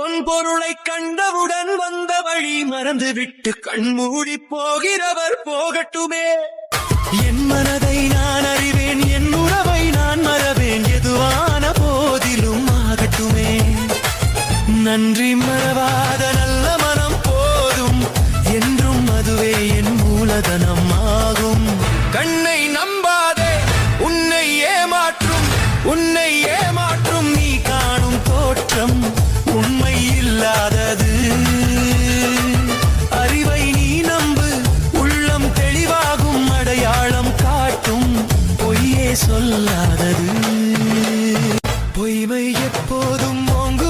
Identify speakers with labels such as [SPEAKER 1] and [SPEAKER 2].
[SPEAKER 1] பொன்பொருளை கண்டவுடன் வந்த வழி மறந்துவிட்டு கண்மூடி போகிறவர் போகட்டுமே. என் மனதை நான் அறிவேன், என் உறவை நான் மறவேன், எதுவான போதிலும் ஆகட்டுமே. நன்றி மறவாத நல்ல மனம் போதும், என்றும் அதுவே என் மூலதனம் ஆகும். கண்ணை நம்பாதே, உன்னை ஏமாற்றும் நீ காணும் தோற்றம் உண்மை இல்லாதது. அறிவை நீ நம்பு, உள்ளம் தெளிவாகும், அடையாளம் காட்டும் பொய்யே சொல்லாதது. பொய்மை எப்போதும் ஓங்கு